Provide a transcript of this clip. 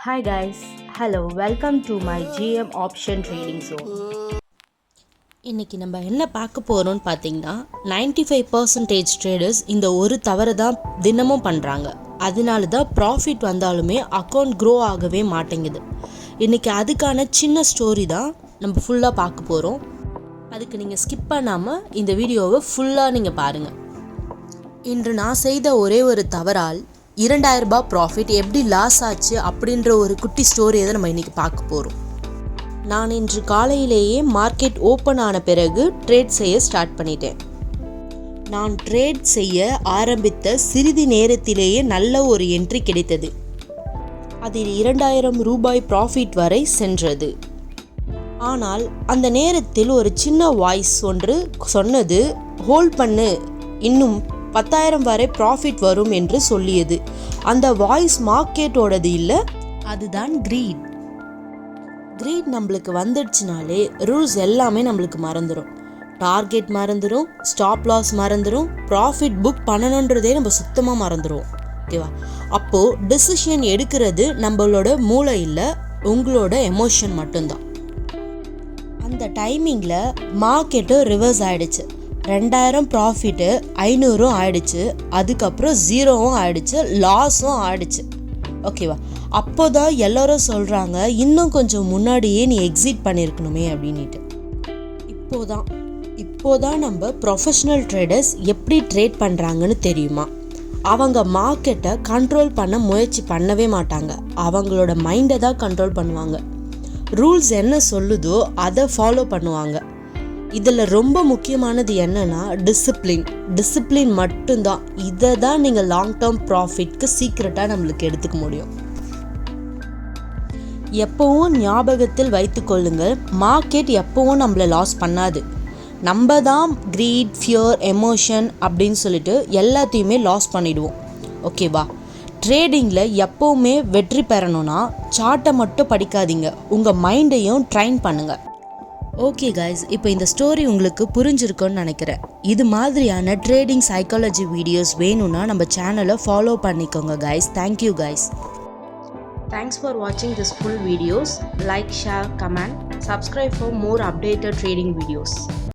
Hi guys, hello, welcome to my GM Option Trading Zone. இன்றைக்கி நம்ம என்ன பார்க்க போகிறோம்னு பார்த்தீங்கன்னா 95% ட்ரேடர்ஸ் இந்த ஒரு தவறு தான் தினமும் பண்ணுறாங்க. அதனால தான் ப்ராஃபிட் வந்தாலுமே அக்கௌண்ட் க்ரோ ஆகவே மாட்டேங்குது. இன்றைக்கி அதுக்கான சின்ன ஸ்டோரி தான் நம்ம ஃபுல்லாக பார்க்க போகிறோம். அதுக்கு நீங்கள் ஸ்கிப் பண்ணாமல் இந்த வீடியோவை ஃபுல்லாக நீங்கள் பாருங்கள். இன்று நான் செய்த ஒரே ஒரு தவறால் 2000 ரூபாய் ப்ராஃபிட் எப்படி லாஸ் ஆச்சு அப்படின்ற ஒரு குட்டி ஸ்டோரியை தான் நம்ம இன்றைக்கி பார்க்க போகிறோம். நான் இன்று காலையிலேயே மார்க்கெட் ஓப்பன் ஆன பிறகு ட்ரேட் செய்ய ஸ்டார்ட் பண்ணிட்டேன். நான் ட்ரேட் செய்ய ஆரம்பித்த சிறிது நேரத்திலேயே நல்ல ஒரு என்ட்ரி கிடைத்தது. அதில் 2000 ரூபாய் ப்ராஃபிட் வரை சென்றது. ஆனால் அந்த நேரத்தில் ஒரு சின்ன வாய்ஸ் ஒன்று சொன்னது, ஹோல்ட் பண்ணு, இன்னும் 10,000 வரை ப்ராஃபிட் வரும் என்று சொல்லியது. அந்த வாய்ஸ் மார்க்கெட்டோடது இல்லை, அதுதான் கிரீட். நம்மளுக்கு வந்துடுச்சுனாலே ரூல்ஸ் எல்லாமே நம்மளுக்கு மறந்துடும். டார்கெட் மறந்துடும், ஸ்டாப் லாஸ் மறந்துடும், ப்ராஃபிட் புக் பண்ணணுன்றதே நம்ம சுத்தமாக மறந்துடுவோம். ஓகேவா? அப்போது டிசிஷன் எடுக்கிறது நம்மளோட மூளை இல்லை, உங்களோட எமோஷன் மட்டும்தான். அந்த டைமிங்கில் மார்க்கெட்டு ரிவர்ஸ் ஆகிடுச்சு. 2000 ப்ராஃபிட்டு 500 ஆயிடுச்சு. அதுக்கப்புறம் 0வும் ஆயிடுச்சு, லாஸும் ஆயிடுச்சு. ஓகேவா? அப்போ தான் எல்லோரும் சொல்கிறாங்க, இன்னும் கொஞ்சம் முன்னாடியே நீ எக்ஸிட் பண்ணியிருக்கணுமே அப்படின்ட்டு. இப்போதான் நம்ம ப்ரொஃபஷ்னல் ட்ரேடர்ஸ் எப்படி ட்ரேட் பண்ணுறாங்கன்னு தெரியுமா? அவங்க மார்க்கெட்டை கண்ட்ரோல் பண்ண முயற்சி பண்ணவே மாட்டாங்க. அவங்களோட மைண்டை தான் கண்ட்ரோல் பண்ணுவாங்க. ரூல்ஸ் என்ன சொல்லுதோ அதை ஃபாலோ பண்ணுவாங்க. இதில் ரொம்ப முக்கியமானது என்னன்னா டிசிப்ளின் மட்டும்தான். இதை தான் நீங்கள் லாங் டேர்ம் ப்ராஃபிட்க்கு சீக்ரெட்டாக நம்மளுக்கு எடுத்துக்க முடியும். எப்பவும் ஞாபகத்தில் வைத்துக்கொள்ளுங்கள், மார்க்கெட் எப்பவும் நம்மளை லாஸ் பண்ணாது. நம்ம தான் கிரீட், ஃபியர், எமோஷன் அப்படின்னு சொல்லிட்டு எல்லாத்தையுமே லாஸ் பண்ணிடுவோம். ஓகேவா? ட்ரேடிங்கில் எப்போவுமே வெற்றி பெறணும்னா சார்ட்டை மட்டும் படிக்காதீங்க, உங்கள் மைண்டையும் ட்ரைன் பண்ணுங்கள். ஓகே கைஸ், இப்போ இந்த ஸ்டோரி உங்களுக்கு புரிஞ்சிருக்குன்னு நினைக்கிறேன். இது மாதிரியான ட்ரேடிங் சைக்காலஜி வீடியோஸ் வேணும்னா நம்ம சேனலை ஃபாலோ பண்ணிக்கோங்க guys. Thank you guys. Thanks for watching this full videos. Like, share, comment, subscribe for more updated trading videos.